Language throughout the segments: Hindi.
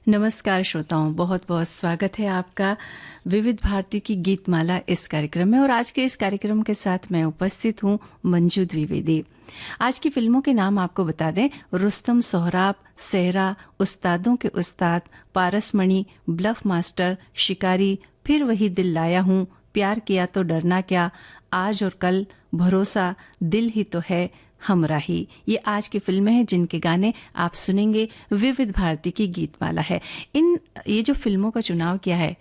नमस्कार श्रोताओं, बहुत बहुत स्वागत है आपका विविध भारती की गीतमाला इस कार्यक्रम में। और आज के इस कार्यक्रम के साथ मैं उपस्थित हूं मंजू द्विवेदी। आज की फिल्मों के नाम आपको बता दें: रुस्तम, सोहराब, सेहरा, उस्तादों के उस्ताद, पारसमणि, ब्लफ मास्टर, शिकारी, फिर वही दिल लाया हूं, प्यार किया तो डरना क्या, आज और कल, भरोसा, दिल ही तो है, हमराही। ये आज की फिल्में हैं जिनके गाने आप सुनेंगे। विविध भारती की गीतमाला है। ये जो फिल्मों का चुनाव किया है,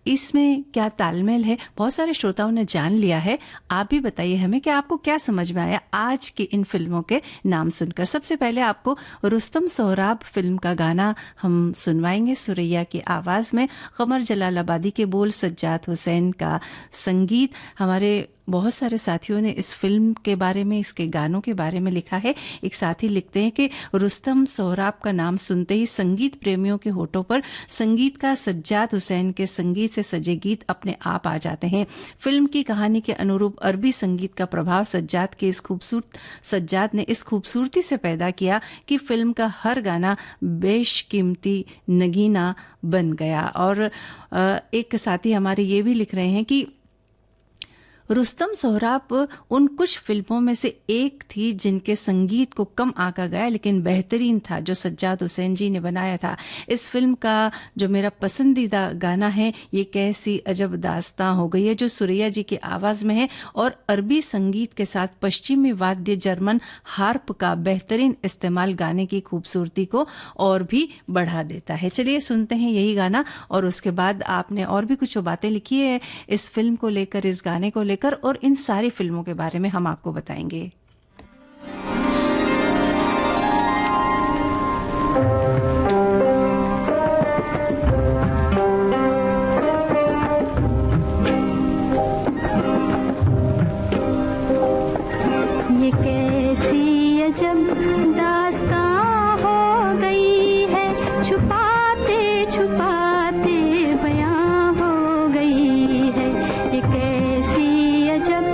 इसमें क्या तालमेल है, बहुत सारे श्रोताओं ने जान लिया है। आप भी बताइए हमें कि आपको क्या समझ में आया आज की इन फिल्मों के नाम सुनकर। सबसे पहले आपको रुस्तम सोहराब फिल्म का गाना हम सुनवाएंगे सुरैया की आवाज में। कमर जलालाबादी के बोल, सज्जाद हुसैन का संगीत। हमारे बहुत सारे साथियों ने इस फिल्म के बारे में, इसके गानों के बारे में लिखा है। एक साथी लिखते हैं कि रुस्तम सोहराब का नाम सुनते ही संगीत प्रेमियों के होठों पर संगीतकार सज्जाद हुसैन के संगीत से सजे गीत अपने आप आ जाते हैं। फिल्म की कहानी के अनुरूप अरबी संगीत का प्रभाव सज्जाद ने इस खूबसूरती से पैदा किया कि फिल्म का हर गाना बेशकीमती नगीना बन गया। और एक साथी हमारे ये भी लिख रहे हैं कि रुस्तम सोहराब उन कुछ फिल्मों में से एक थी जिनके संगीत को कम आंका गया लेकिन बेहतरीन था, जो सज्जाद हुसैन जी ने बनाया था। इस फिल्म का जो मेरा पसंदीदा गाना है, ये कैसी अजब दास्तां हो गई है, जो सुरैया जी की आवाज में है और अरबी संगीत के साथ पश्चिमी वाद्य जर्मन हार्प का बेहतरीन इस्तेमाल गाने की खूबसूरती को और भी बढ़ा देता है। चलिए सुनते हैं यही गाना, और उसके बाद आपने और भी कुछ बातें लिखी है इस फिल्म को लेकर, इस गाने को लेकर, और इन सारी फिल्मों के बारे में हम आपको बताएंगे। ये कैसी अजब दास्तां हो गई है, छुपाते छुपाते बयां हो गई है। ये कैसी अजब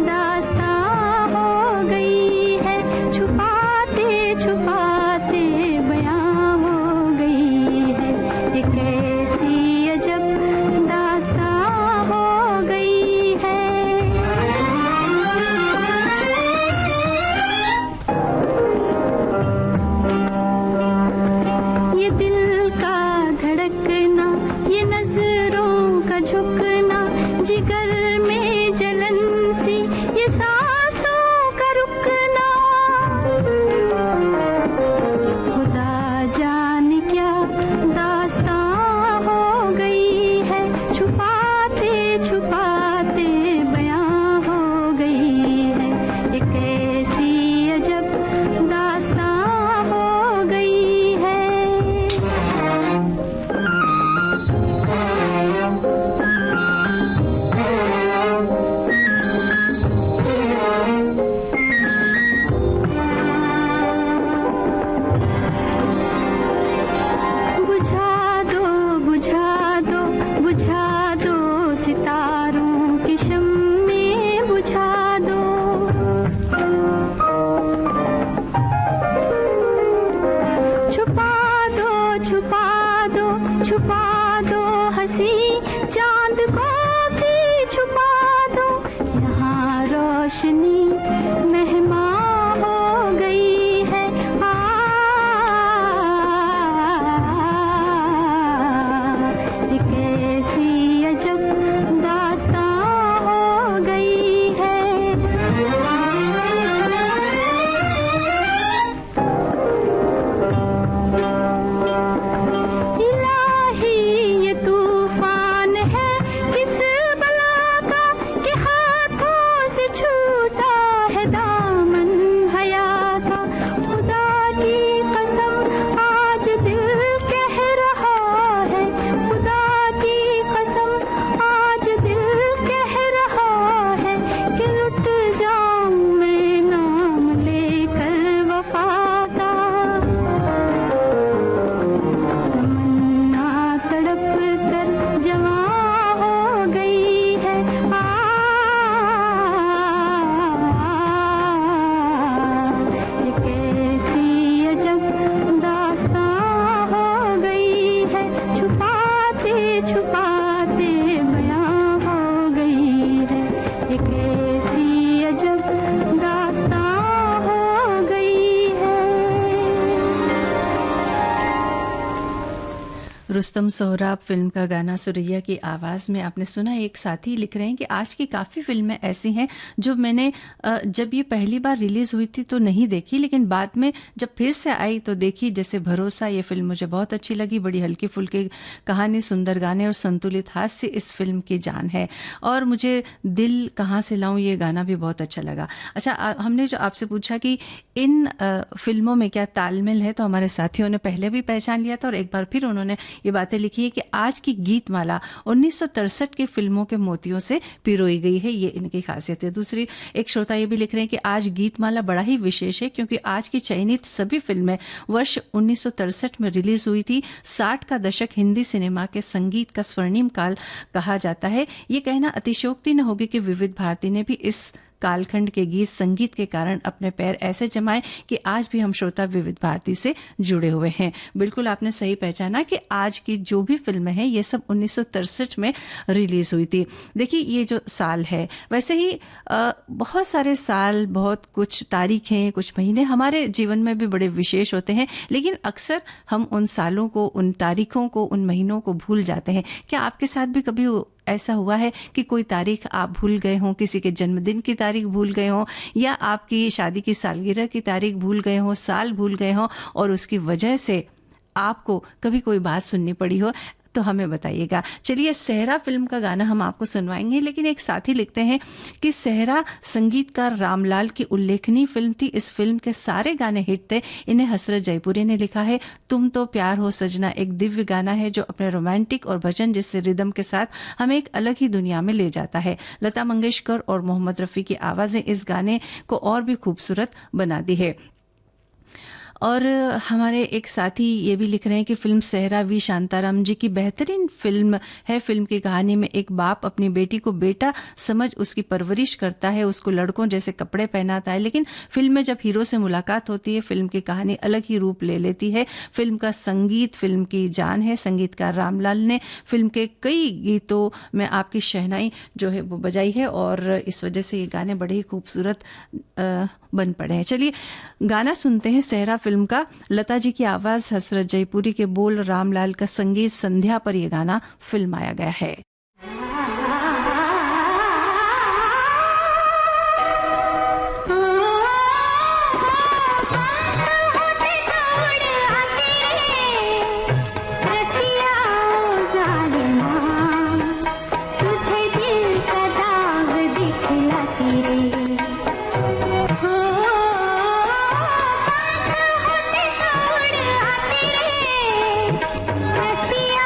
दास्तां हो गई है, छुपाते छुपाते बयां हो गई है। ये कैसी अजब दास्तां हो गई है। ये दिल का धड़कना, ये नजरों का झुकना, जिगर में जलन सी, ये सांसों का रुकना, खुदा जाने क्या दास्तां हो गई है, छुपाते छुपाते बयां हो गई है। ये कैसी अजब दास्तां हो गई है। बुझा दो बुझा दो बुझा दो सितारों की शम्में, बुझा दो। छुपा दो छुपा दो छुपा दो हंसी चांद को भी छुपा दो। यहाँ रोशनी मेहमान हो गई है। ये कैसी अजब दास्तां हो गई है। इलाही ये तूफान रुस्तम सोहराब फिल्म का गाना सुरैया की आवाज़ में आपने सुना। एक साथी लिख रहे हैं कि आज की काफ़ी फिल्में ऐसी हैं जो मैंने जब ये पहली बार रिलीज़ हुई थी तो नहीं देखी, लेकिन बाद में जब फिर से आई तो देखी। जैसे भरोसा, ये फिल्म मुझे बहुत अच्छी लगी। बड़ी हल्की फुल्की कहानी, सुंदर गाने और संतुलित हास्य इस फिल्म की जान है। और मुझे दिल कहाँ से लाऊं, ये गाना भी बहुत अच्छा लगा। अच्छा, हमने जो आपसे पूछा कि इन फिल्मों में क्या तालमेल है, तो हमारे साथियों ने पहले भी पहचान लिया था और एक बार फिर उन्होंने ये बातें लिखी है कि आज की गीत माला 1963 की फिल्मों के मोतियों से पिरोई गई है, ये इनकी खासियत है। दूसरी एक श्रोता ये भी लिख रहे हैं कि आज गीत माला बड़ा ही विशेष है क्योंकि आज की चयनित सभी फिल्में वर्ष 1963 में रिलीज हुई थी। 60 का दशक हिंदी सिनेमा के संगीत का स्वर्णिम काल कहा जाता है। ये कहना अतिशयोक्ति न होगी कि विविध भारती ने भी इस कालखंड के गीत संगीत के कारण अपने पैर ऐसे जमाए कि आज भी हम श्रोता विविध भारती से जुड़े हुए हैं। बिल्कुल आपने सही पहचाना कि आज की जो भी फिल्में हैं ये सब 1963 में रिलीज हुई थी। देखिए, ये जो साल है, वैसे ही बहुत सारे साल, बहुत कुछ तारीखें, कुछ महीने हमारे जीवन में भी बड़े विशेष होते हैं, लेकिन अक्सर हम उन सालों को, उन तारीखों को, उन महीनों को भूल जाते हैं। क्या आपके साथ भी कभी ऐसा हुआ है कि कोई तारीख आप भूल गए हों, किसी के जन्मदिन की तारीख भूल गए हों, या आपकी शादी की सालगिरह की तारीख भूल गए हों, साल भूल गए हों और उसकी वजह से आपको कभी कोई बात सुननी पड़ी हो? तो हमें बताइएगा। चलिए, सहरा फिल्म का गाना हम आपको सुनवाएंगे, लेकिन एक साथी लिखते हैं कि सहरा संगीतकार रामलाल की उल्लेखनीय फिल्म थी। इस फिल्म के सारे गाने हिट थे। इन्हें हसरत जयपुरी ने लिखा है। तुम तो प्यार हो सजना एक दिव्य गाना है जो अपने रोमांटिक और भजन जैसे रिदम के साथ हमें एक अलग ही दुनिया में ले जाता है। लता मंगेशकर और मोहम्मद रफ़ी की आवाज़ें इस गाने को और भी खूबसूरत बना दी है। और हमारे एक साथी ये भी लिख रहे हैं कि फिल्म सहरा वी शांताराम जी की बेहतरीन फिल्म है। फिल्म की कहानी में एक बाप अपनी बेटी को बेटा समझ उसकी परवरिश करता है, उसको लड़कों जैसे कपड़े पहनाता है, लेकिन फिल्म में जब हीरो से मुलाकात होती है फिल्म की कहानी अलग ही रूप ले लेती है। फिल्म का संगीत फिल्म की जान है। संगीतकार रामलाल ने फिल्म के कई गीतों में आपकी शहनाई जो है वो बजाई है और इस वजह से ये गाने बड़े ही खूबसूरत बन पड़े हैं। चलिए, गाना सुनते हैं सहरा फिल्म का। लता जी की आवाज, हसरत जयपुरी के बोल, रामलाल का संगीत। संध्या पर यह गाना फिल्माया गया है। रसिया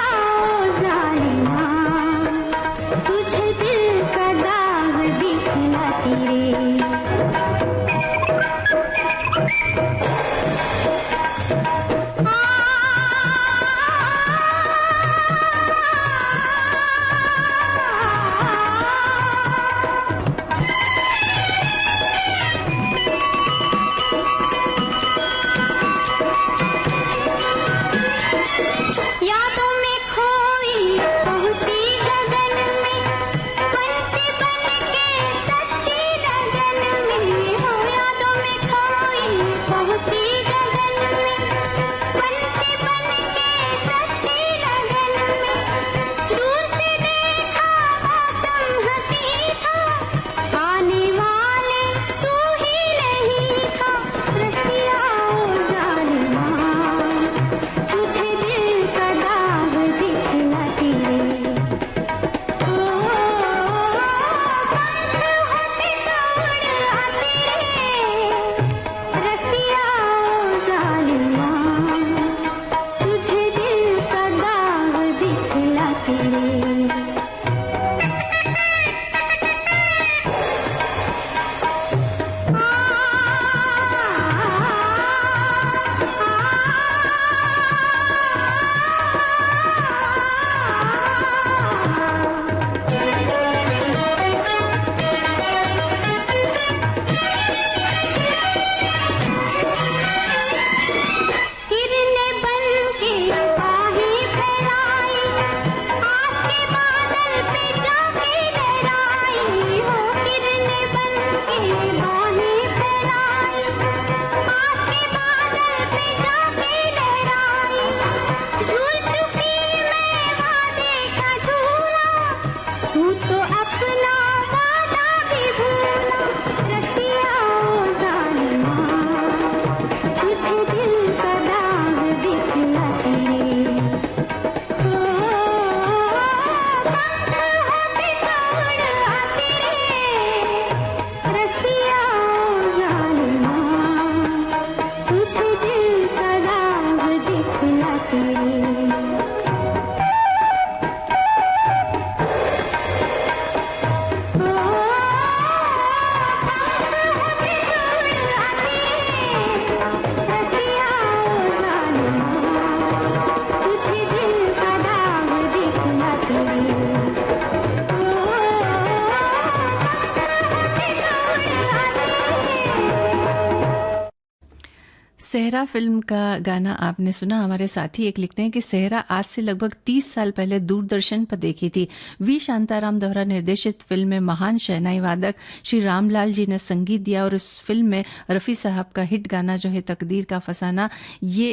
सेहरा फिल्म का गाना आपने सुना। हमारे साथी एक लिखते हैं कि सेहरा आज से लगभग 30 साल पहले दूरदर्शन पर देखी थी। वी शांताराम द्वारा निर्देशित फिल्म में महान शहनाई वादक श्री रामलाल जी ने संगीत दिया और उस फिल्म में रफ़ी साहब का हिट गाना जो है तकदीर का फसाना, ये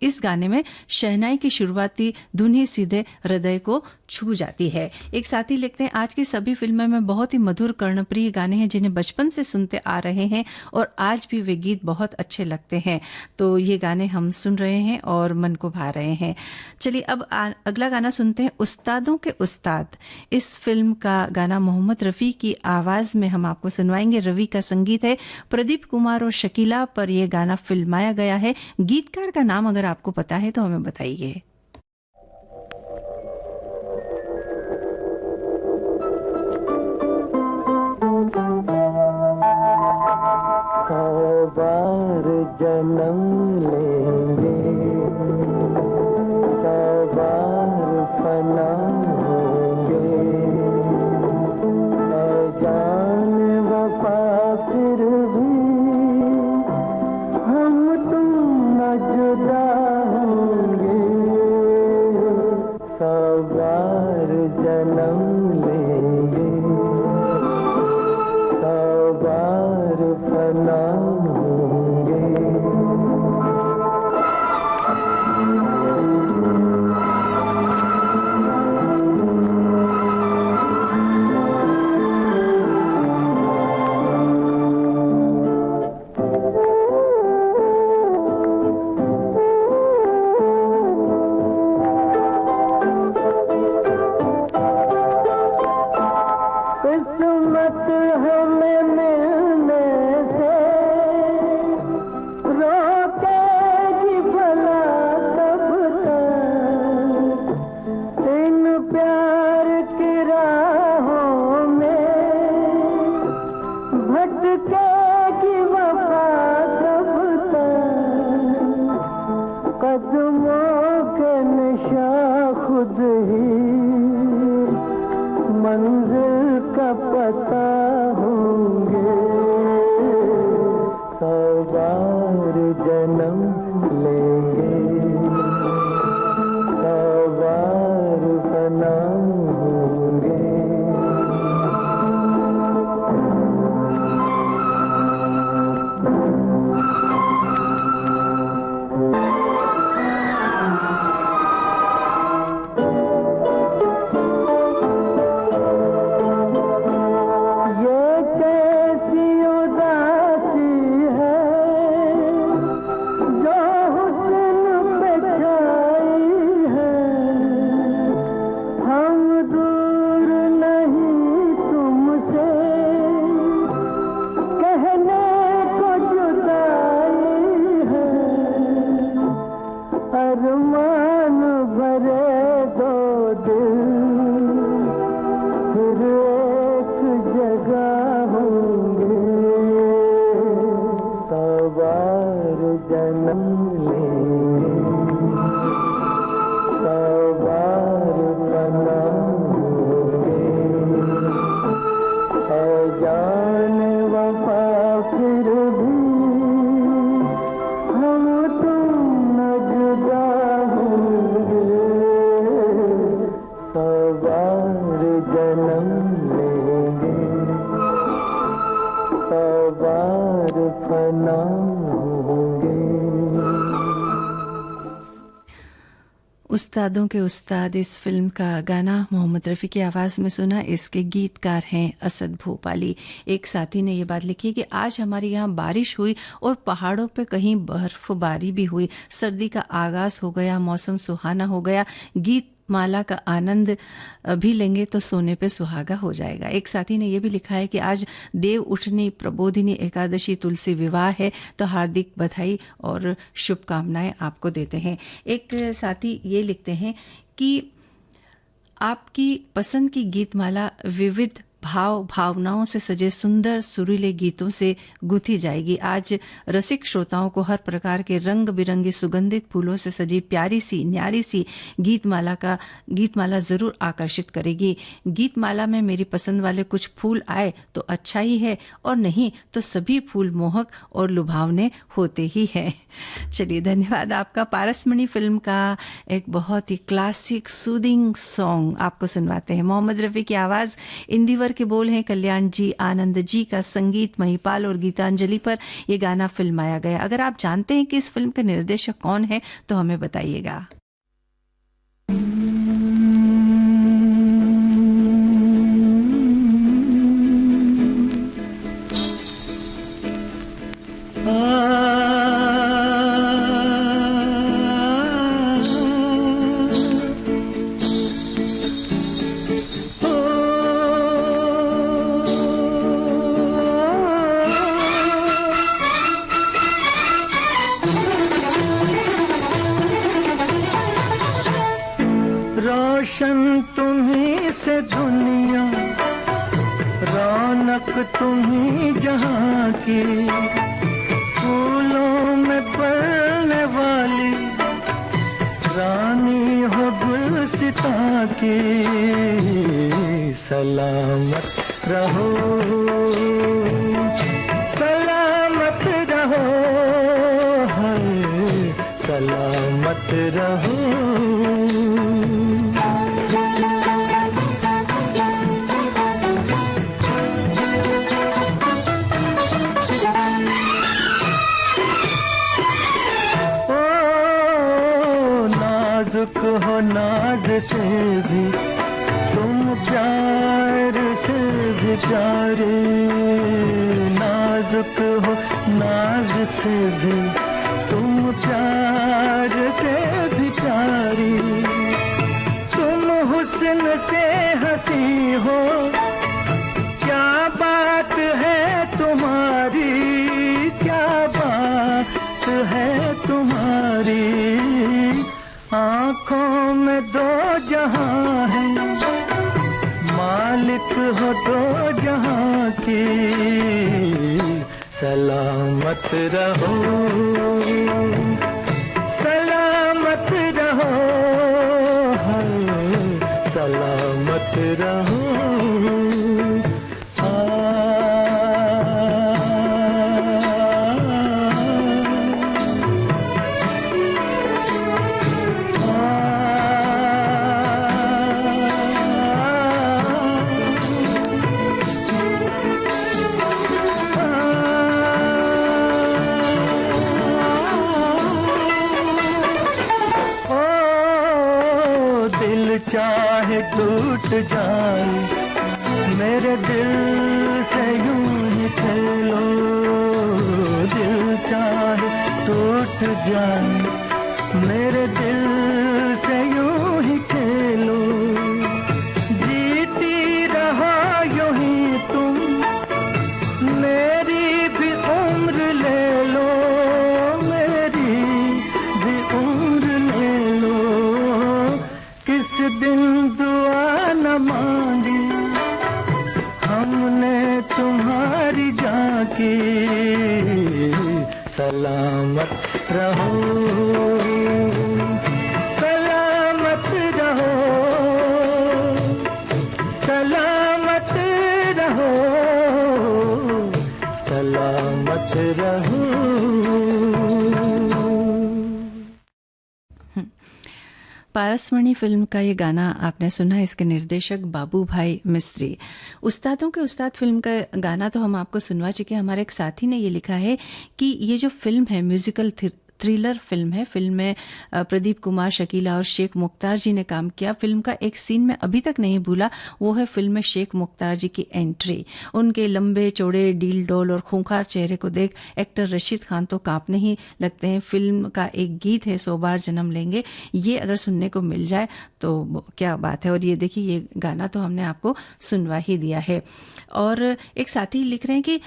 इस गाने में शहनाई की शुरुआती धुन ही सीधे हृदय को छू जाती है। एक साथी लिखते हैं आज की सभी फिल्मों में बहुत ही मधुर कर्णप्रिय गाने हैं जिन्हें बचपन से सुनते आ रहे हैं और आज भी वे गीत बहुत अच्छे लगते हैं। तो ये गाने हम सुन रहे हैं और मन को भा रहे हैं। चलिए अब अगला गाना सुनते हैं, उस्तादों के उस्ताद। इस फिल्म का गाना मोहम्मद रफ़ी की आवाज़ में हम आपको सुनवाएंगे। रवि का संगीत है, प्रदीप कुमार और शकीला पर यह गाना फिल्माया गया है। गीतकार का नाम अगर आपको पता है तो हमें बताइए। बार जन्म लेंगे, बार फना होंगे, जान वफा फिर भी हम तुम न जुदा होंगे। बार जन्म लेंगे, बार फना होंगे। किस्मत हमें मिलने से रोकेगी भला कब तक, इन प्यार की राहों में भटकेगी वफा कब तक, कदमों के निशा खुद ही मंजिल का पता होंगे। बार जन्म लेंगे, बार फना होंगे। अरमान भरे दो दिल फिर एक जगह होंगे। बार जन्म लेंगे, बार फना होंगे। जान वफा फिर भी हम तुम न जुदा होंगे। बार जन्म लेंगे, बार फना होंगे। उस्तादों के उस्ताद इस फिल्म का गाना मोहम्मद रफ़ी की आवाज़ में सुना। इसके गीतकार हैं असद भोपाली। एक साथी ने ये बात लिखी कि आज हमारे यहाँ बारिश हुई और पहाड़ों पे कहीं बर्फबारी भी हुई। सर्दी का आगाज़ हो गया, मौसम सुहाना हो गया। गीत माला का आनंद भी लेंगे तो सोने पे सुहागा हो जाएगा। एक साथी ने यह भी लिखा है कि आज देव उठनी प्रबोधिनी एकादशी तुलसी विवाह है, तो हार्दिक बधाई और शुभकामनाएं आपको देते हैं। एक साथी ये लिखते हैं कि आपकी पसंद की गीतमाला विविध भावनाओं से सजे सुंदर सुरीले गीतों से गुंथी जाएगी। आज रसिक श्रोताओं को हर प्रकार के रंग बिरंगे सुगंधित फूलों से सजी प्यारी सी न्यारी सी गीतमाला जरूर आकर्षित करेगी। गीतमाला में मेरी पसंद वाले कुछ फूल आए तो अच्छा ही है, और नहीं तो सभी फूल मोहक और लुभावने होते ही हैं। चलिए, धन्यवाद आपका। पारसमणि फिल्म का एक बहुत ही क्लासिक सूदिंग सॉन्ग आपको सुनवाते हैं। मोहम्मद रफी की आवाज, इंदिवर के बोल हैं कल्याण जी आनंद जी का संगीत महिपाल और गीतांजलि पर यह गाना फिल्माया गया। अगर आप जानते हैं कि इस फिल्म के निर्देशक कौन है तो हमें बताइएगा। रोशन तुम्हीं से दुनिया, रौनक तुम्हीं जहां की, फूलों में पलने वाली रानी हो गुलसिता की। सलामत रहो, सलामत रहो, हाय सलामत रहो। हो नाज से भी तुम प्यार से भी प्यारे, नाजुक हो नाज से भी तुम प्यार से भी प्यारी। तुम हुस्न से हंसी हो, क्या बात है तुम्हारी, क्या बात है तुम्हारी। आँखों में दो जहां है, मालिक हो दो जहां की। सलामत रहो, सलामत रहो, हाय सलामत रहो। चाहे टूट जाए मेरे दिल से यूं ही खेलो, दिल चाहे टूट जाए मेरे दिल से यूं ही खेलो। जीती रहो यूं ही तुम, मेरी भी उम्र ले लो, मेरी भी उम्र ले लो। किस दिन दुआ न मांगी हमने तुम्हारी जाकी। सलामत रहो, सलामत रहो, सलामत रहो, सलामत रहो। पारसमणि फिल्म का ये गाना आपने सुना। इसके निर्देशक बाबू भाई मिस्त्री। उस्तादों के उस्ताद फिल्म का गाना तो हम आपको सुनवा चुके हैं। हमारे एक साथी ने ये लिखा है कि ये जो फिल्म है म्यूजिकल थ्रिलर फिल्म है। फिल्म में प्रदीप कुमार, शकीला और शेख मुख्तार जी ने काम किया। फिल्म का एक सीन मैं अभी तक नहीं भूला, वो है फिल्म में शेख मुख्तार जी की एंट्री। उनके लंबे चौड़े डील डोल और खूंखार चेहरे को देख एक्टर रशीद खान तो कांपने ही लगते हैं। फिल्म का एक गीत है 100 बार जन्म लेंगे, ये अगर सुनने को मिल जाए तो क्या बात है। और ये देखिए, ये गाना तो हमने आपको सुनवा ही दिया है। और एक साथी लिख रहे हैं कि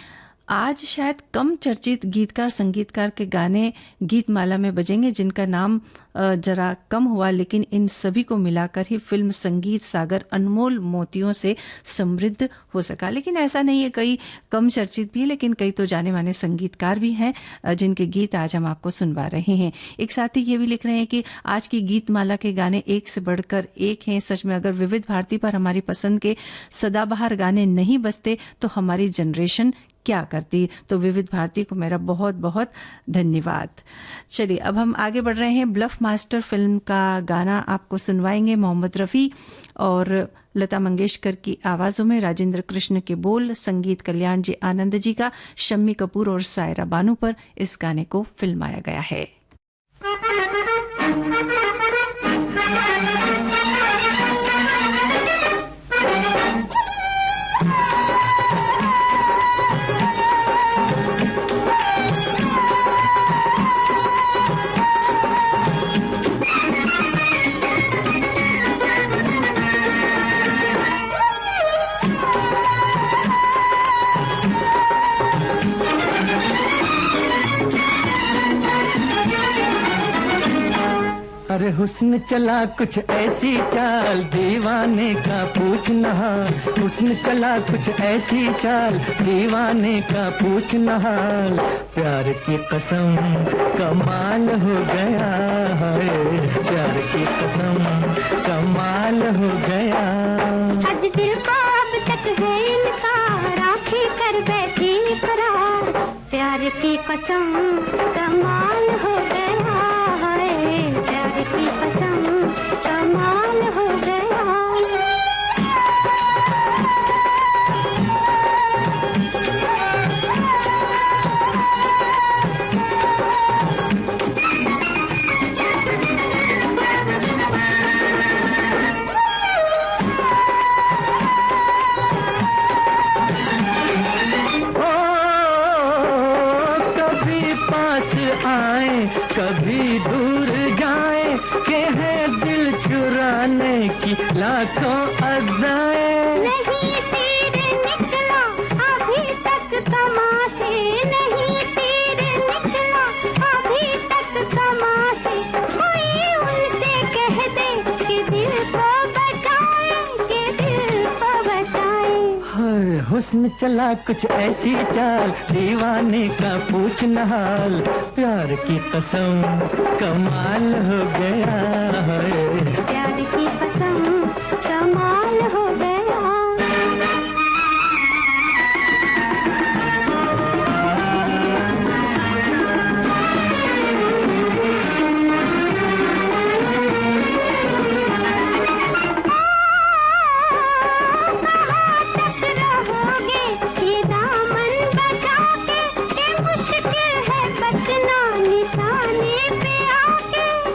आज शायद कम चर्चित गीतकार संगीतकार के गाने गीतमाला में बजेंगे जिनका नाम जरा कम हुआ, लेकिन इन सभी को मिलाकर ही फिल्म संगीत सागर अनमोल मोतियों से समृद्ध हो सका। लेकिन ऐसा नहीं है, कई कम चर्चित भी है, लेकिन कई तो जाने माने संगीतकार भी हैं जिनके गीत आज हम आपको सुनवा रहे हैं। एक साथी ये भी लिख रहे हैं कि आज की गीतमाला के गाने एक से बढ़कर एक हैं। सच में अगर विविध भारती पर हमारी पसंद के सदाबहार गाने नहीं बजते तो हमारी जनरेशन क्या करती। तो विविध भारती को मेरा बहुत बहुत धन्यवाद। चलिए अब हम आगे बढ़ रहे हैं। ब्लफ मास्टर फिल्म का गाना आपको सुनवाएंगे मोहम्मद रफ़ी और लता मंगेशकर की आवाज़ों में। राजेंद्र कृष्ण के बोल, संगीत कल्याण जी आनंद जी का, शम्मी कपूर और सायरा बानू पर इस गाने को फिल्माया गया है। अरे हुस्न चला कुछ ऐसी चाल, दीवाने का पूछना हाल। हुस्न चला कुछ ऐसी चाल, दीवाने का पूछना हाल। प्यार की कसम कमाल हो गया है, प्यार की कसम कमाल हो गया। आज दिल को अब तक है इनकार, आंखें कर बैठी करार। प्यार की कसम कमाल हो गया है, प्यार की कसम कमाल हो गया। कभी दूर जाए के है दिल चुराने की लाखों अदाएं। नहीं तीर निकला अभी तक कमा से, नहीं तीर निकला अभी तक कमा से। कोई उनसे कह दे कि दिल को बचाए, कि दिल को बचाए। हाय हुस्न चला कुछ ऐसी चाल, दीवाने का पूछना हाल। प्यार की कसम कमाल हो गया है, प्यार की कसम कमाल हो गया।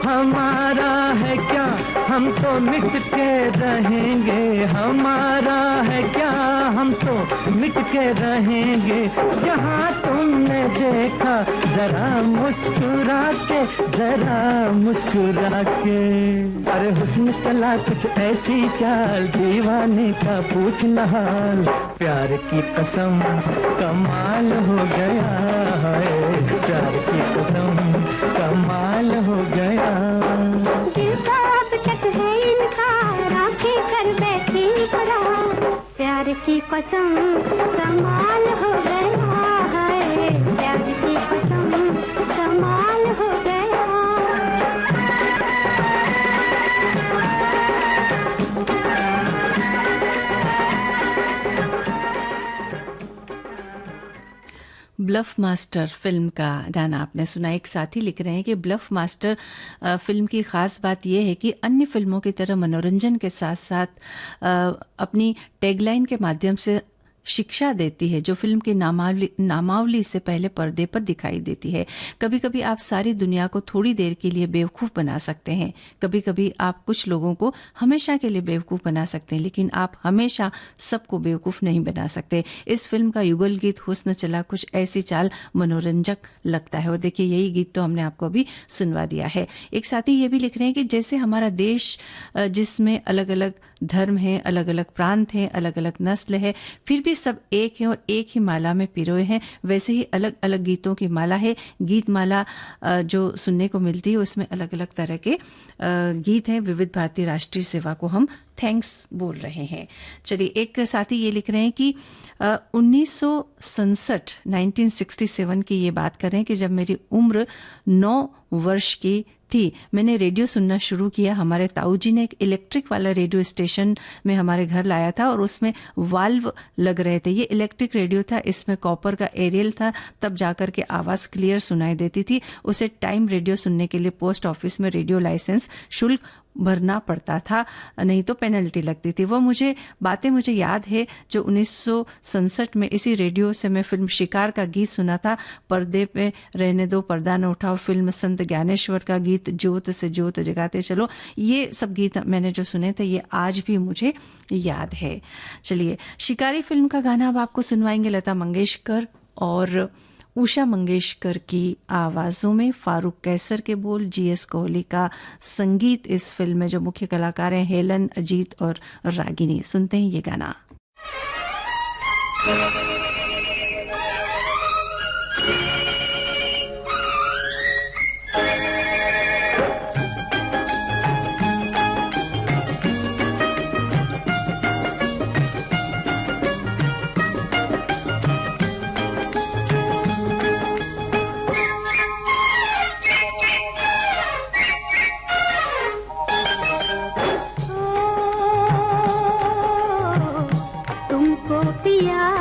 हमारा है क्या हम तो मिट के रहेंगे, हमारा है क्या हम तो मिट के रहेंगे। जहाँ तुमने देखा जरा मुस्कुरा के, जरा मुस्कुरा के। अरे हुस्न चला कुछ ऐसी चाल, दीवाने का पूछना हाल। प्यार की कसम कमाल हो गया है, प्यार की कसम कमाल हो गया। दिल का अब तक है इनकार, आंखें कर बैठी करार। प्यार की कसम कमाल हो गया है, प्यार की कसम कमाल हो गया। ब्लफ मास्टर फिल्म का गाना आपने सुना। एक साथी लिख रहे हैं कि ब्लफ मास्टर फिल्म की ख़ास बात यह है कि अन्य फिल्मों की तरह मनोरंजन के साथ साथ अपनी टैगलाइन के माध्यम से शिक्षा देती है, जो फिल्म की नामावली से पहले पर्दे पर दिखाई देती है। कभी कभी आप सारी दुनिया को थोड़ी देर के लिए बेवकूफ़ बना सकते हैं, कभी कभी आप कुछ लोगों को हमेशा के लिए बेवकूफ़ बना सकते हैं, लेकिन आप हमेशा सबको बेवकूफ़ नहीं बना सकते। इस फिल्म का युगल गीत हुस्न चला कुछ ऐसी चाल मनोरंजक लगता है। और देखिए, यही गीत तो हमने आपको अभी सुनवा दिया है। एक साथी ये भी लिख रहे हैं कि जैसे हमारा देश जिसमें अलग अलग धर्म है, अलग अलग प्रांत हैं, अलग अलग नस्ल है, फिर भी सब एक हैं और एक ही माला में पिरोए हैं, वैसे ही अलग अलग गीतों की माला है। गीत माला जो सुनने को मिलती है उसमें अलग अलग तरह के गीत हैं। विविध भारती राष्ट्रीय सेवा को हम थैंक्स बोल रहे हैं। चलिए, एक साथी ये लिख रहे हैं कि 1967 की ये बात कर रहे हैं कि जब मेरी उम्र 9 वर्ष की थी, मैंने रेडियो सुनना शुरू किया। हमारे ताऊ जी ने एक इलेक्ट्रिक वाला रेडियो स्टेशन में हमारे घर लाया था और उसमें वाल्व लग रहे थे। ये इलेक्ट्रिक रेडियो था, इसमें कॉपर का एरियल था, तब जाकर के आवाज़ क्लियर सुनाई देती थी। उसे टाइम रेडियो सुनने के लिए पोस्ट ऑफिस में रेडियो लाइसेंस शुल्क भरना पड़ता था, नहीं तो पेनल्टी लगती थी। वो बातें मुझे याद है जो 1967 में इसी रेडियो से मैं फिल्म शिकार का गीत सुना था। पर्दे पे रहने दो पर्दा न उठाओ, फिल्म संत ज्ञानेश्वर का गीत ज्योत से ज्योत जगाते चलो, ये सब गीत मैंने जो सुने थे ये आज भी मुझे याद है। चलिए, शिकारी फिल्म का गाना अब आपको सुनवाएंगे लता मंगेशकर और उषा मंगेशकर की आवाज़ों में, फारूक कैसर के बोल, जीएस कोहली का संगीत। इस फिल्म में जो मुख्य कलाकार हैं हेलन, अजीत और रागिनी। सुनते हैं ये गाना। तुमको पिया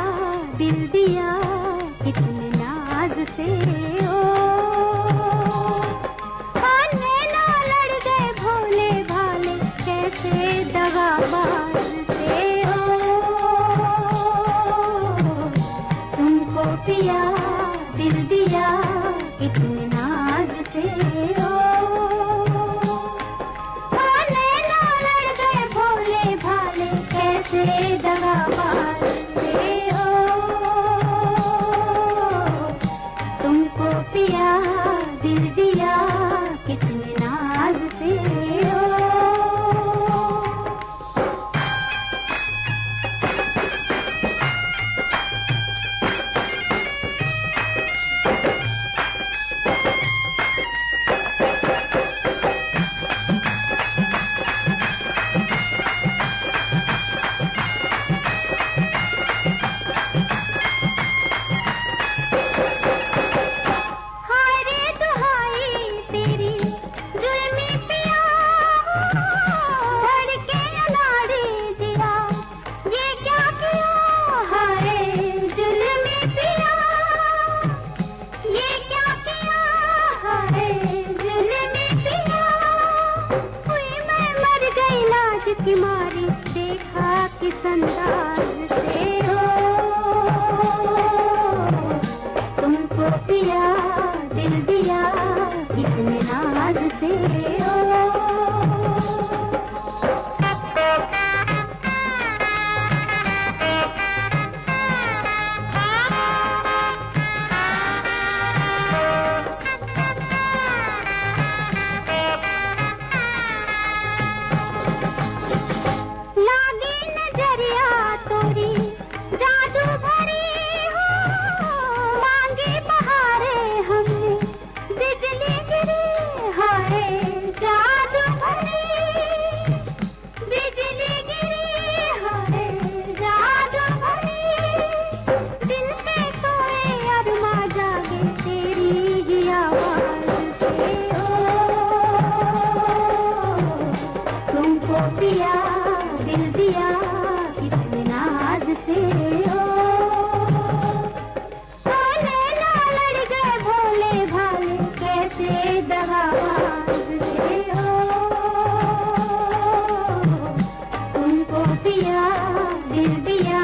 दिल दिया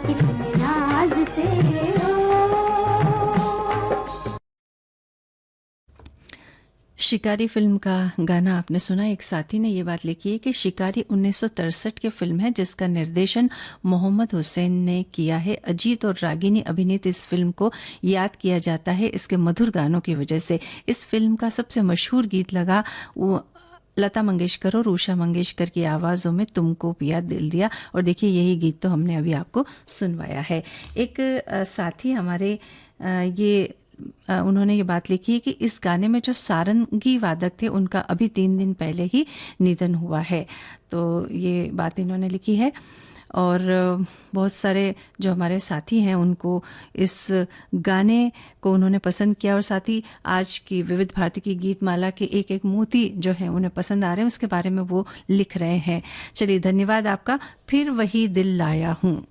कितने शिकारी फिल्म का गाना आपने सुना। एक साथी ने ये बात लिखी है कि शिकारी 1963 की फिल्म है जिसका निर्देशन मोहम्मद हुसैन ने किया है। अजीत और रागिनी अभिनीत इस फिल्म को याद किया जाता है इसके मधुर गानों की वजह से। इस फिल्म का सबसे मशहूर गीत लगा वो लता मंगेशकर और उषा मंगेशकर की आवाज़ों में तुमको पिया दिल दिया। और देखिए यही गीत तो हमने अभी आपको सुनवाया है। एक साथी हमारे ये उन्होंने ये बात लिखी है कि इस गाने में जो सारंगी वादक थे उनका अभी 3 दिन पहले ही निधन हुआ है। तो ये बात इन्होंने लिखी है। और बहुत सारे जो हमारे साथी हैं उनको इस गाने को उन्होंने पसंद किया और साथ ही आज की विविध भारती की गीतमाला के एक एक मोती जो है उन्हें पसंद आ रहे हैं, उसके बारे में वो लिख रहे हैं। चलिए धन्यवाद आपका। फिर वही दिल लाया हूँ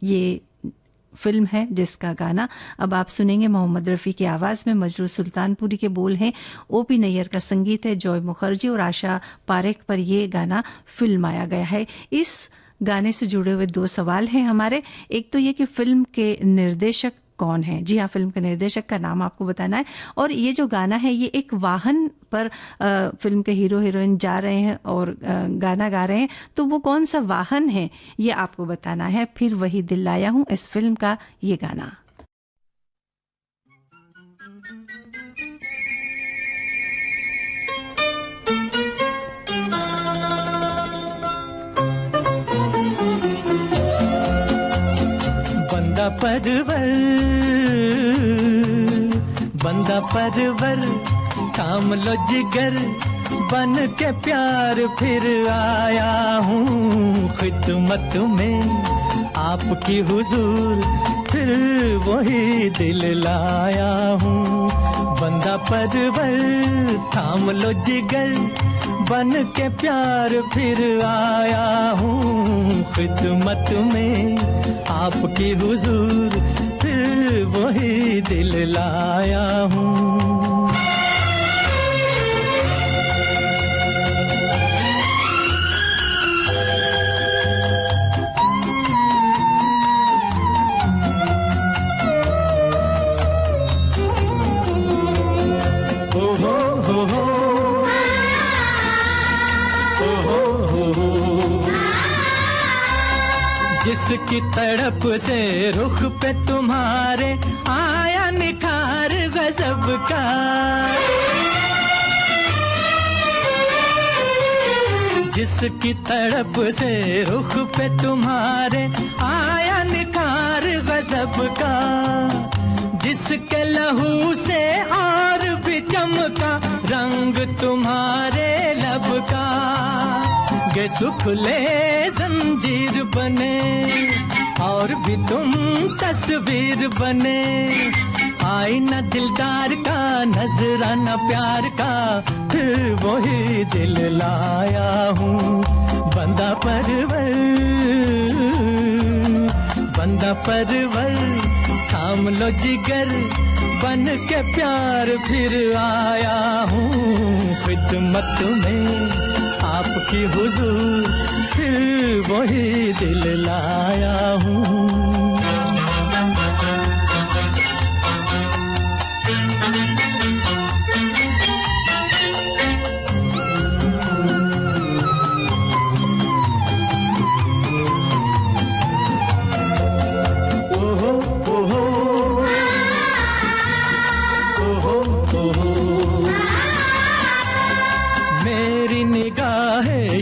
ये फिल्म है जिसका गाना अब आप सुनेंगे मोहम्मद रफ़ी की आवाज़ में। मजरूर सुल्तानपुरी के बोल हैं, ओपी नैयर का संगीत है, जॉय मुखर्जी और आशा पारेख पर यह गाना फिल्माया गया है। इस गाने से जुड़े हुए 2 सवाल हैं हमारे। एक तो ये कि फिल्म के निर्देशक कौन है। जी हाँ, फिल्म के निर्देशक का नाम आपको बताना है। और ये जो गाना है ये एक वाहन पर फिल्म के हीरो हीरोइन जा रहे हैं और गाना गा रहे हैं, तो वो कौन सा वाहन है ये आपको बताना है। फिर वही दिल लाया हूँ इस फिल्म का ये गाना। बंदा परवर थाम लो जिगर, बन के प्यार फिर आया हूँ खिदमत में आपकी हुजूर, फिर वही दिल लाया हूँ। बंदा परवर थाम लो जिगर, बन के प्यार फिर आया हूँ खिदमत में आपकी हुजूर, फिर वही दिल लाया हूँ। जिसकी तड़प से रुख पे तुम्हारे आया निखार गजब का, जिसकी तड़प से रुख पे तुम्हारे आया निखार गजब का, जिसके लहू से और भी चमका रंग तुम्हारे लब का, गे सुख ले जंजीर बने और भी तुम तस्वीर बने, आईना दिलदार का नजराना प्यार का, फिर वही दिल लाया हूँ। बंदा परवर, बंदा परवर थाम लो जिगर, बन के प्यार फिर आया हूँ खिदमत में आपकी हुजूर, फिर वही दिल लाया हूँ।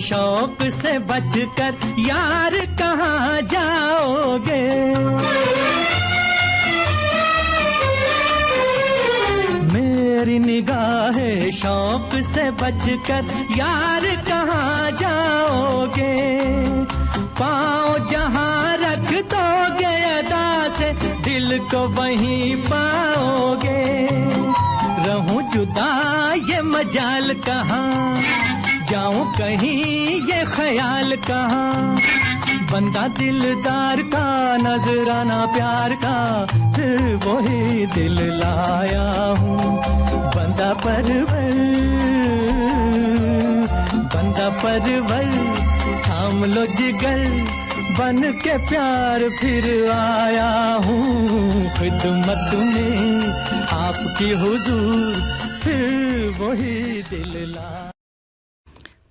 शौक से बचकर यार कहाँ जाओगे, मेरी निगाहें शौक से बचकर यार कहाँ जाओगे, पाँव जहाँ रख दोगे अदा से दिल को वहीं पाओगे, रहूं जुदा ये मजाल कहाँ, जाऊं कहीं ये ख्याल कहाँ, बंदा दिलदार का नजराना प्यार का, फिर वही दिल लाया हूँ। बंदा परवर, बंदा परवर थाम लो जिगर, बन के प्यार फिर आया हूँ खिदमत में आपकी हुजूर, फिर वही दिल ला।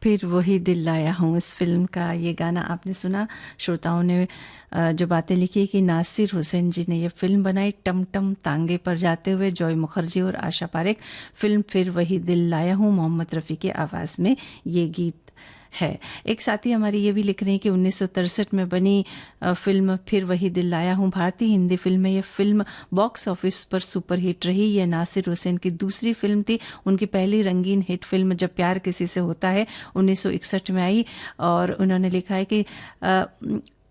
फिर वही दिल लाया हूँ, इस फिल्म का ये गाना आपने सुना। श्रोताओं ने जो बातें लिखी कि नासिर हुसैन जी ने ये फिल्म बनाई टम टम तांगे पर जाते हुए, जॉय मुखर्जी और आशा पारेख। फिल्म फिर वही दिल लाया हूँ मोहम्मद रफ़ी की आवाज़ में ये गीत है। एक साथी हमारी ये भी लिख रहे हैं कि 1963 में बनी फिल्म फिर वही दिल लाया हूँ भारतीय हिंदी फिल्म में ये फिल्म बॉक्स ऑफिस पर सुपरहिट रही। ये नासिर हुसैन की दूसरी फिल्म थी। उनकी पहली रंगीन हिट फिल्म जब प्यार किसी से होता है 1961 में आई। और उन्होंने लिखा है कि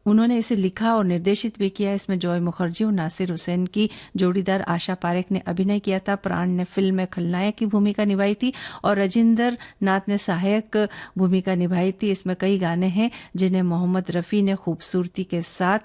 उन्होंने इसे लिखा और निर्देशित भी किया। इसमें जॉय मुखर्जी और नासिर हुसैन की जोड़ीदार आशा पारेख ने अभिनय किया था। प्राण ने फिल्म में खलनायक की भूमिका निभाई थी और राजेंद्र नाथ ने सहायक भूमिका निभाई थी। इसमें कई गाने हैं जिन्हें मोहम्मद रफ़ी ने खूबसूरती के साथ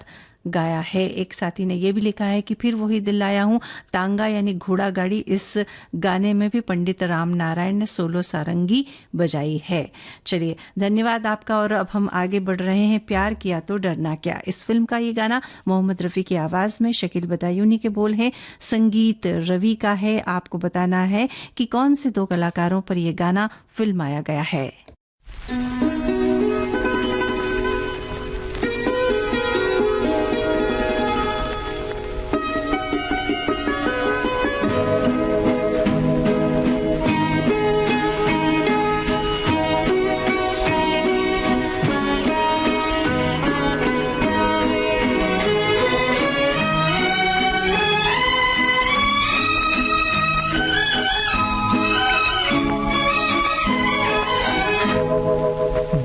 गाया है। एक साथी ने यह भी लिखा है कि फिर वही दिल लाया हूँ तांगा यानी घोड़ा गाड़ी, इस गाने में भी पंडित राम नारायण ने सोलो सारंगी बजाई है। चलिए धन्यवाद आपका। और अब हम आगे बढ़ रहे हैं। प्यार किया तो डरना क्या, इस फिल्म का ये गाना मोहम्मद रफ़ी की आवाज़ में, शकील बदायूनी के बोल हैं, संगीत रवि का है। आपको बताना है कि कौन से दो कलाकारों पर यह गाना फिल्माया गया है।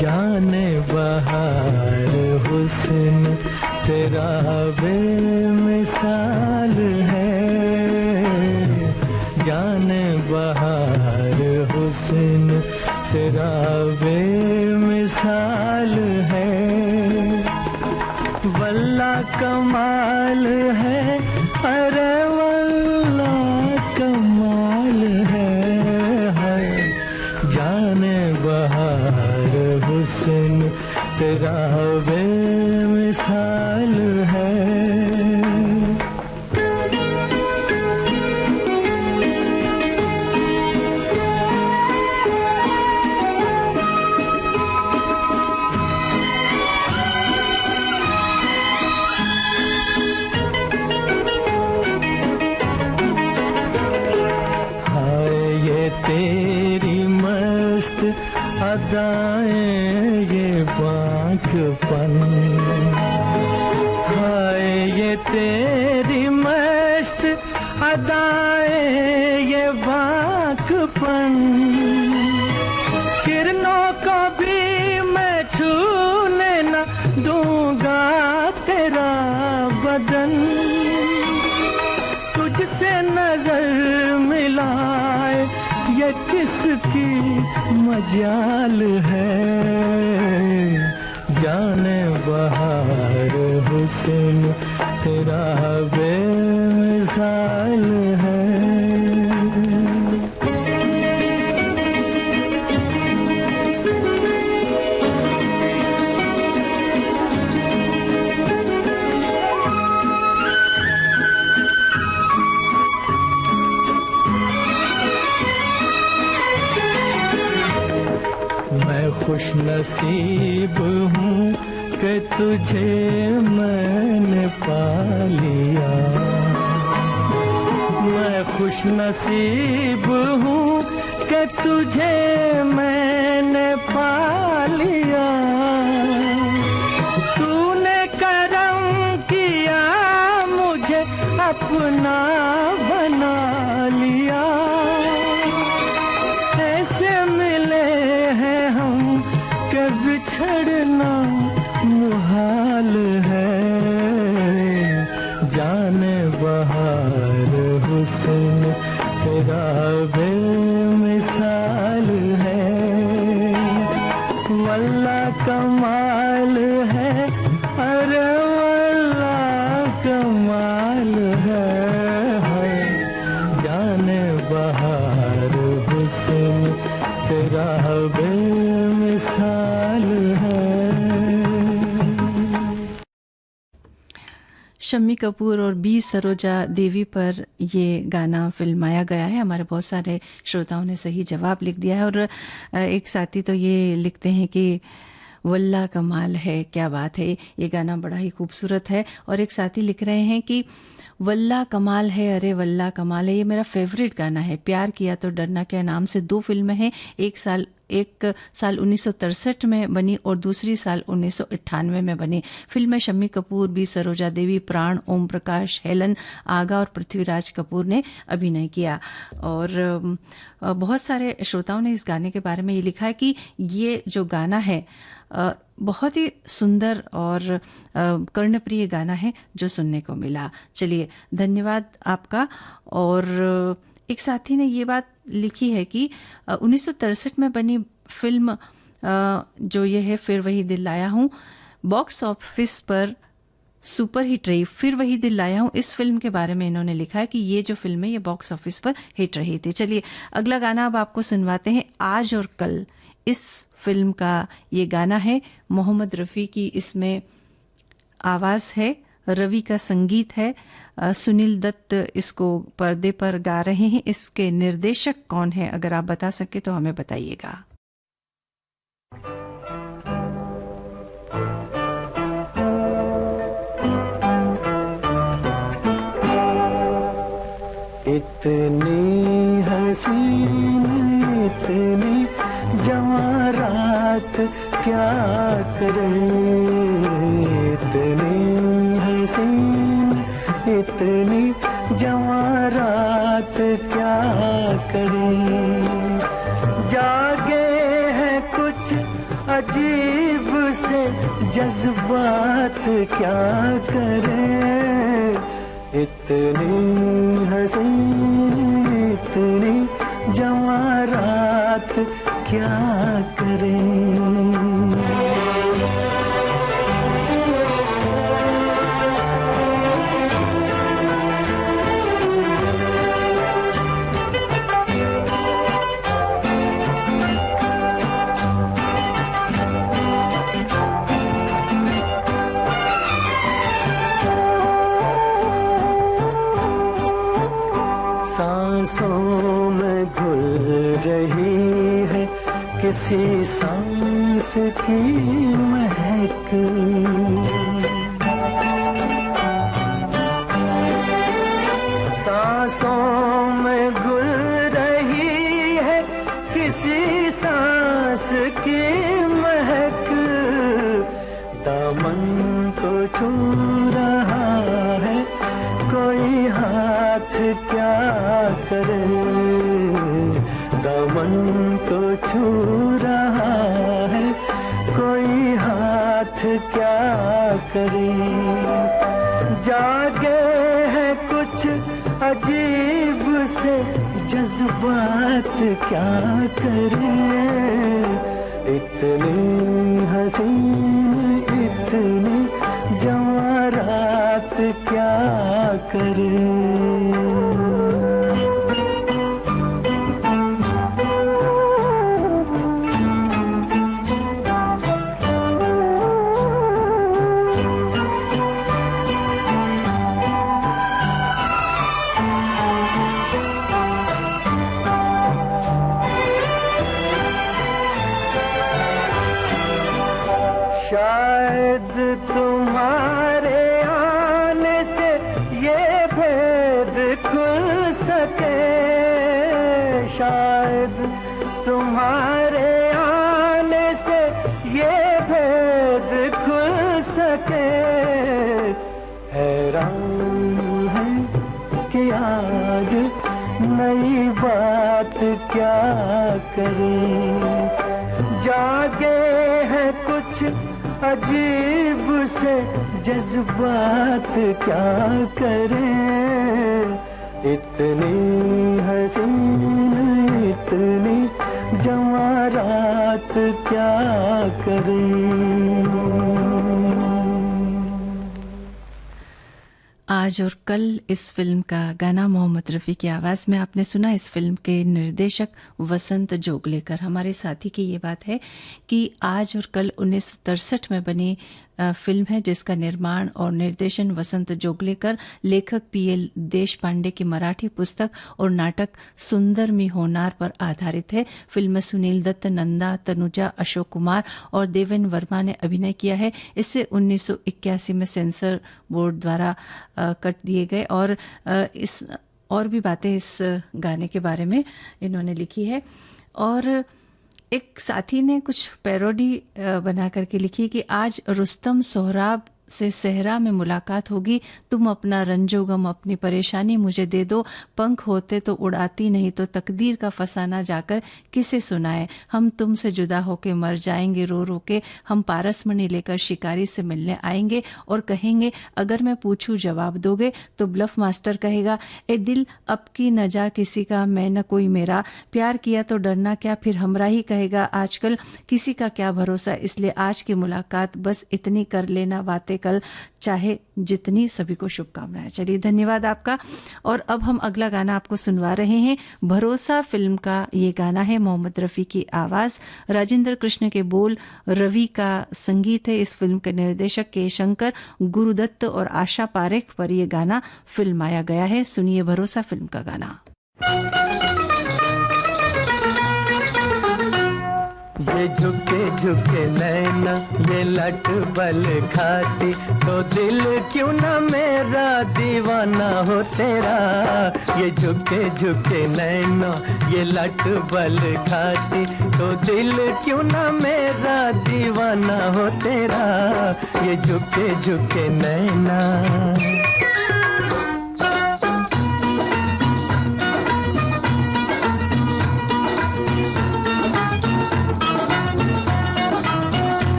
जाने बहार हुस्न तेरा बेमिसाल है, जाने बहार हुस्न तेरा बेमिसाल है। वल्ला कमाल है, अरे वल्ला कमाल है, जाने बहार हुस्न तेरा बेमिसाल है। तेरी मस्त अदाएं ये बांकपन, हाय ये तेरी मस्त अदाएं ये बांकपन, किरणों को भी मैं छूने न दूंगा तेरा बदन, तुझसे नजर मिलाए ये किसकी मजाल है, जाने बहार हुस्न तेरा बेमिसाल है। खुश नसीब हूँ कि तुझे मैंने पा लिया, मैं खुश नसीब हूँ कि तुझे मैंने पा लिया, तूने करम किया मुझे अपना बना लिया, ऐसे मिले हैं हम के बिछड़ना मुहाल है, जाने बहार हुस्न तेरा बेमिसाल है, वल्ला कमाल है, अरे वल्ला कमाल है, जाने बहार हुस्न तेरा बेमिसाल है। शम्मी कपूर और बी सरोजा देवी पर ये गाना फिल्माया गया है। हमारे बहुत सारे श्रोताओं ने सही जवाब लिख दिया है और एक साथी तो ये लिखते हैं कि वल्ला कमाल है, क्या बात है, ये गाना बड़ा ही खूबसूरत है। और एक साथी लिख रहे हैं कि वल्ला कमाल है, अरे वल्ला कमाल है, ये मेरा फेवरेट गाना है। प्यार किया तो डरना क्या नाम से 2 फिल्में हैं, एक साल 1963 में बनी और दूसरी साल 1998 में बनी। फिल्म में शम्मी कपूर, बी सरोजा देवी, प्राण, ओम प्रकाश, हेलन आगा और पृथ्वीराज कपूर ने अभिनय किया। और बहुत सारे श्रोताओं ने इस गाने के बारे में ये लिखा है कि ये जो गाना है बहुत ही सुंदर और कर्णप्रिय गाना है जो सुनने को मिला। चलिए, धन्यवाद आपका। और एक साथी ने ये बात लिखी है कि 1963 में बनी फिल्म जो ये है फिर वही दिल लाया हूँ, बॉक्स ऑफिस पर सुपर हिट रही। फिर वही दिल लाया हूँ, इस फिल्म के बारे में इन्होंने लिखा है कि ये जो फिल्म है ये बॉक्स ऑफिस पर हिट रही थी। चलिए, अगला गाना अब आपको सुनवाते हैं, आज और कल। इस फिल्म का ये गाना है, मोहम्मद रफ़ी की इसमें आवाज़ है, रवि का संगीत है, सुनील दत्त इसको पर्दे पर गा रहे हैं। इसके निर्देशक कौन है, अगर आप बता सके तो हमें बताइएगा। इतनी हसीन, इतनी जवां रात क्या करें, इतनी हसीन, इतनी जवां रात क्या करें। जागे हैं कुछ अजीब से जज्बात क्या करें, इतनी हसीन, इतनी जवां रात क्या करें। सांसों में घुल रही है किसी सांस की महक, सांसों में घुल रही है किसी सांस की महक, दामन को छू रहा है कोई हाथ क्या करे, दामन को छू रहा है कोई हाथ क्या करे। जागे हैं कुछ अजीब से जज्बात क्या करे, इतनी हसीन, इतनी जवां रात क्या करे। शायद तुम्हारे आने से ये भेद खुल सके, शायद तुम्हारे आने से ये भेद खुल सके। हैरान है कि आज नई बात क्या करें, जागे हैं कुछ अजीब से जज्बात क्या करें, इतनी हसीन, इतनी जवां रात क्या करें। आज और कल इस फिल्म का गाना मोहम्मद रफ़ी की आवाज़ में आपने सुना। इस फिल्म के निर्देशक वसंत जोगलेकर। हमारे साथी की ये बात है कि आज और कल 1963 में बनी फिल्म है जिसका निर्माण और निर्देशन वसंत जोगलेकर, लेखक पीएल देशपांडे की मराठी पुस्तक और नाटक सुंदर मी होनार पर आधारित है। फिल्म में सुनील दत्त, नंदा, तनुजा, अशोक कुमार और देवेन वर्मा ने अभिनय किया है। इसे 1981 में सेंसर बोर्ड द्वारा कट दिए गए और इस और भी बातें इस गाने के बारे में इन्होंने लिखी है। और एक साथी ने कुछ पैरोडी बना करके लिखी कि आज रुस्तम सोहराब से सहरा में मुलाकात होगी, तुम अपना रंजोगम अपनी परेशानी मुझे दे दो, पंख होते तो उड़ाती नहीं तो तकदीर का फसाना जाकर किसे सुनाए, हम तुमसे जुदा होके मर जाएंगे रो रो के, हम पारसमणि लेकर शिकारी से मिलने आएंगे और कहेंगे अगर मैं पूछूं जवाब दोगे, तो ब्लफ मास्टर कहेगा ए दिल अब की न जा किसी का मैं न कोई मेरा, प्यार किया तो डरना क्या, फिर हमरा ही कहेगा आजकल किसी का क्या भरोसा, इसलिए आज की मुलाकात बस इतनी कर लेना बातें कल चाहे जितनी। सभी को शुभकामनाएं। चलिए धन्यवाद आपका। और अब हम अगला गाना आपको सुनवा रहे हैं। भरोसा फिल्म का ये गाना है, मोहम्मद रफ़ी की आवाज, राजेंद्र कृष्ण के बोल, रवि का संगीत है। इस फिल्म के निर्देशक के शंकर, गुरुदत्त और आशा पारेख पर यह गाना फिल्माया गया है। सुनिए भरोसा फिल्म का गाना। ये झुके झुके नैना ये लट बल खाती, तो दिल क्यों ना मेरा दीवाना हो तेरा। ये झुके झुके नैना ये लट बल खाती, तो दिल क्यों ना मेरा दीवाना हो तेरा। ये झुके झुके नैना।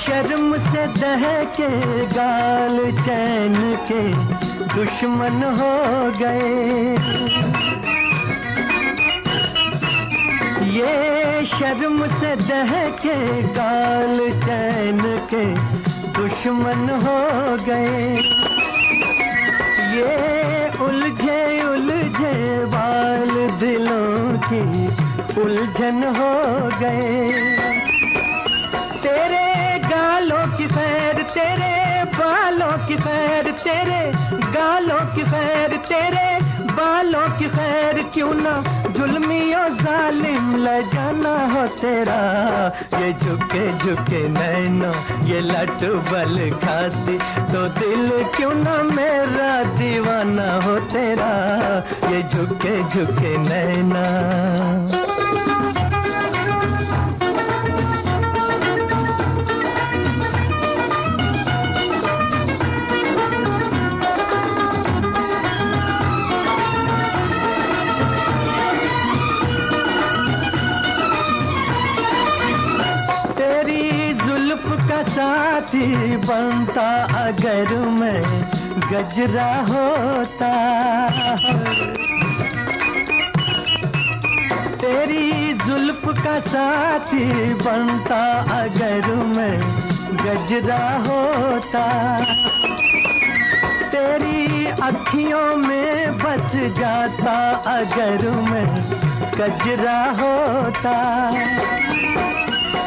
शर्म से दहके गाल चैन के दुश्मन हो गए। ये शर्म से दहके गाल चैन के दुश्मन हो गए। ये उलझे उलझे बाल दिलों की उलझन हो गए। तेरे गालों की खैर तेरे बालों की खैर, तेरे गालों की खैर तेरे बालों की खैर, क्यों ना जुल्मियों जालिम ले जाना हो तेरा। ये झुके झुके नैनो ये लट बल खाती, तो दिल क्यों ना मेरा दीवाना हो तेरा। ये झुके झुके नैना। साथी बनता अगर मैं गजरा होता, तेरी जुल्फ का साथी बनता अगर मैं गजरा होता। तेरी अखियों में बस जाता अगर मैं गजरा होता।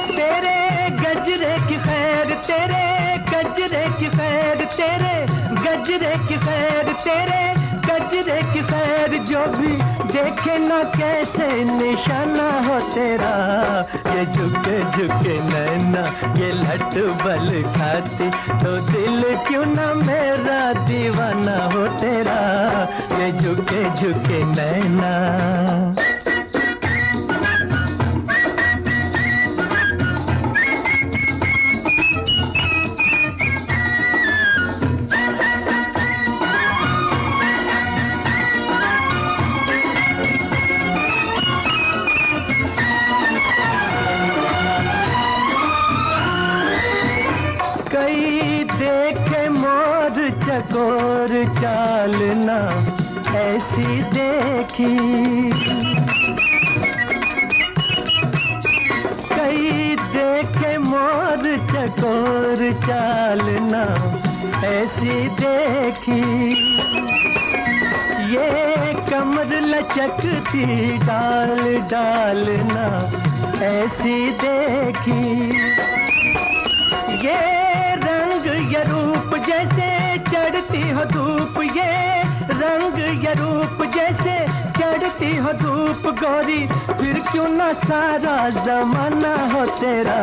तेरे गजरे की खैर तेरे गजरे की खैर, तेरे गजरे की खैर तेरे गजरे की खैर, जो भी देखे ना कैसे निशाना हो तेरा। ये झुके झुके नैना ये लट बल खाती, तो दिल क्यों ना मेरा दीवाना हो तेरा। ये झुके झुके नैना। कई देखे मोर चकोर चालना ऐसी देखी, कई देखे मोर चकोर चालना ऐसी देखी, ये कमर लचकती डाल डालना ऐसी देखी, ये रंग ये रूप जैसे चढ़ती हो धूप, ये रंग ये रूप जैसे चढ़ती हो धूप गोरी, फिर क्यों ना सारा जमाना हो तेरा,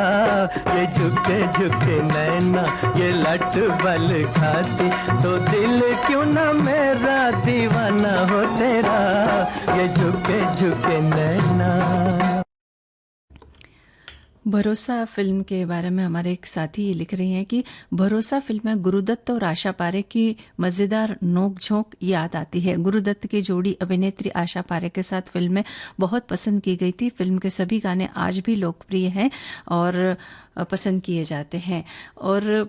ये झुके झुके नैना ये लट बल खाती, तो दिल क्यों ना मेरा दीवाना हो तेरा, ये झुके झुके नैना। भरोसा फिल्म के बारे में हमारे एक साथी ये लिख रही हैं कि भरोसा फिल्म में गुरुदत्त और आशा पारेख की मज़ेदार नोक-झोंक याद आती है। गुरुदत्त की जोड़ी अभिनेत्री आशा पारेख के साथ फिल्म में बहुत पसंद की गई थी। फिल्म के सभी गाने आज भी लोकप्रिय हैं और पसंद किए जाते हैं। और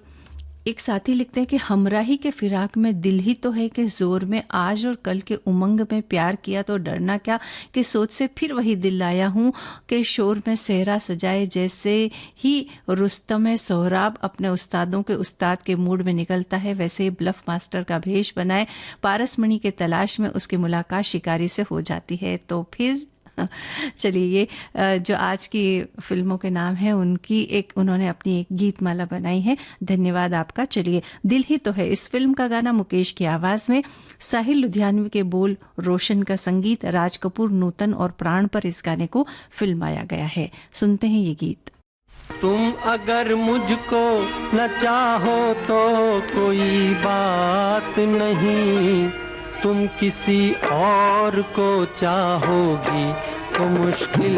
एक साथी लिखते हैं कि हमराही के फिराक में दिल ही तो है कि जोर में, आज और कल के उमंग में प्यार किया तो डरना क्या, कि सोच से फिर वही दिल लाया हूँ कि शोर में सेहरा सजाए, जैसे ही रुस्तम सोहराब अपने उस्तादों के उस्ताद के मूड में निकलता है वैसे ही ब्लफ मास्टर का भेष बनाए, पारसमणि के तलाश में उसकी मुलाकात शिकारी से हो जाती है। तो फिर चलिए, ये जो आज की फिल्मों के नाम हैं उनकी उन्होंने अपनी एक गीत माला बनाई है। धन्यवाद आपका। चलिए, दिल ही तो है इस फिल्म का गाना मुकेश की आवाज में, साहिल लुधियानवी के बोल, रोशन का संगीत, राज कपूर, नूतन और प्राण पर इस गाने को फिल्माया गया है। सुनते हैं ये गीत। तुम अगर मुझको न चाहो तो कोई बात नहीं, तुम किसी और को चाहोगी तो मुश्किल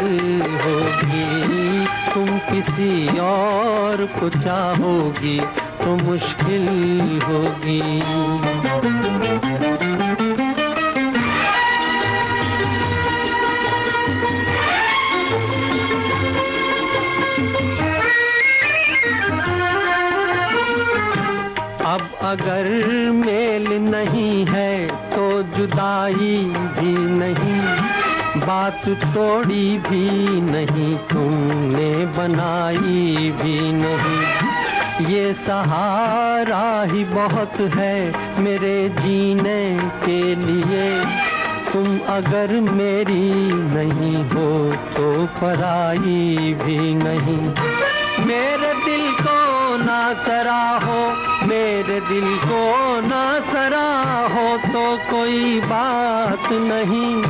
होगी, तुम किसी और को चाहोगी तो मुश्किल होगी। अब अगर मेल नहीं है तो जुदाई भी नहीं, बात तोड़ी भी नहीं, तुमने बनाई भी नहीं, ये सहारा ही बहुत है मेरे जीने के लिए, तुम अगर मेरी नहीं हो तो पराई भी नहीं। मेरे दिल को ना सराहो, मेरे दिल को ना सराहो तो कोई बात नहीं,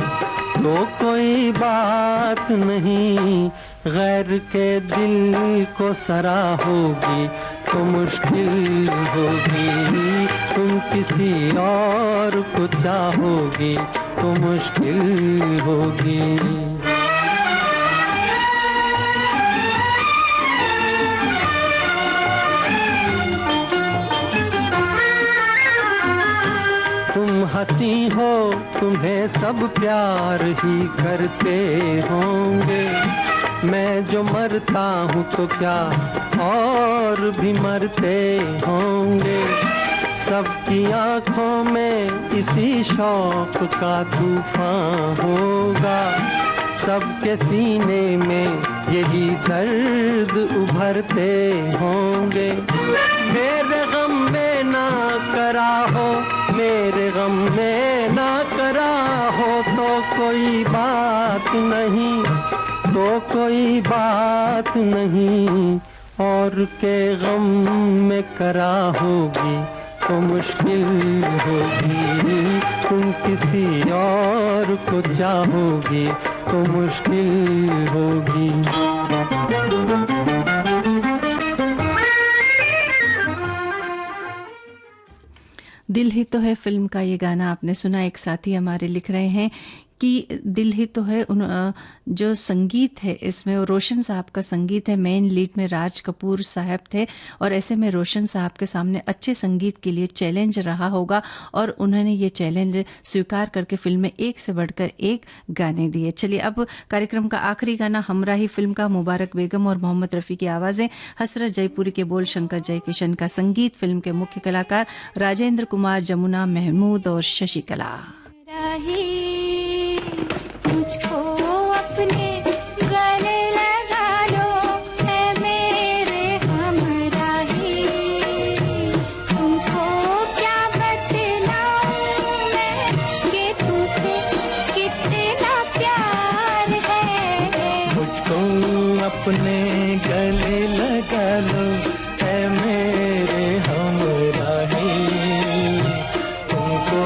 तो कोई बात नहीं, गैर के दिल को सराहोगी तो मुश्किल होगी, तुम किसी और को चाहोगी तो मुश्किल होगी। हंसी हो तुम्हें सब प्यार ही करते होंगे, मैं जो मरता हूँ तो क्या और भी मरते होंगे, सबकी आंखों में इसी शौक का तूफान होगा, सबके सीने में यही दर्द उभरते होंगे, मेरे गम में ना करा हो, मेरे गम में ना करा हो तो कोई बात नहीं, तो कोई बात नहीं, और के गम में करा होगी तो मुश्किल होगी, तुम किसी और को चाहोगी तो मुश्किल होगी। दिल ही तो है फिल्म का ये गाना आपने सुना। एक साथी हमारे लिख रहे हैं कि दिल ही तो है। जो संगीत है इसमें, वो रोशन साहब का संगीत है। मेन लीड में राज कपूर साहब थे और ऐसे में रोशन साहब के सामने अच्छे संगीत के लिए चैलेंज रहा होगा और उन्होंने ये चैलेंज स्वीकार करके फिल्म में एक से बढ़कर एक गाने दिए। चलिए अब कार्यक्रम का आखिरी गाना हमराही फिल्म का, मुबारक बेगम और मोहम्मद रफ़ी की आवाज़ें, हसरत जयपुरी के बोल, शंकर जयकिशन का संगीत, फिल्म के मुख्य कलाकार राजेंद्र कुमार, जमुना महमूद और शशिकला। मुझको अपने गले लगा लो ऐ मेरे हमराही, तुमको क्या बतलाऊं मैं कि तुमसे कितना प्यार है। मुझको अपने गले लगा लो ऐ मेरे हमराही, तुमको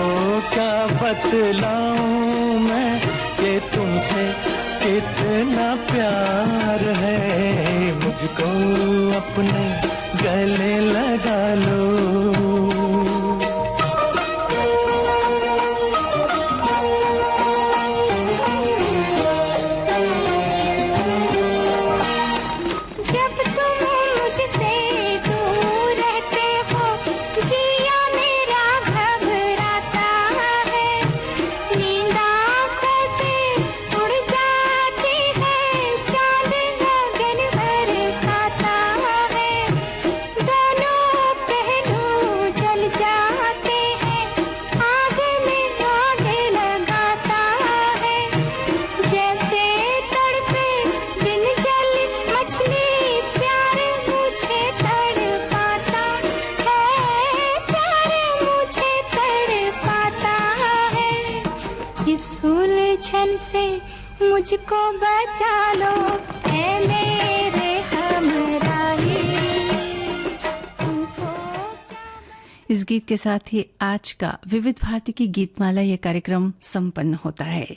क्या बतलाऊं मैं कि तुमसे कितना प्यार है। मुझको अपने गले लगा लो। जब तुम मुझसे दूर रहते हो जिया मेरा घबराता है, नींद आँखों से उड़ जाती है, चाँद लगन बरसाता है, दोनों पहलू जल जाते हैं, आग में आग लगाता है, जैसे तड़पे बिन जल मछली प्यार मुझे तड़पाता है, प्यार मुझे तड़पाता है। इस उलझन से मुझको बचा लो ऐ मेरे हमराही, तुमको इस गीत के साथ ही आज का विविध भारती की गीतमाला ये कार्यक्रम संपन्न होता है।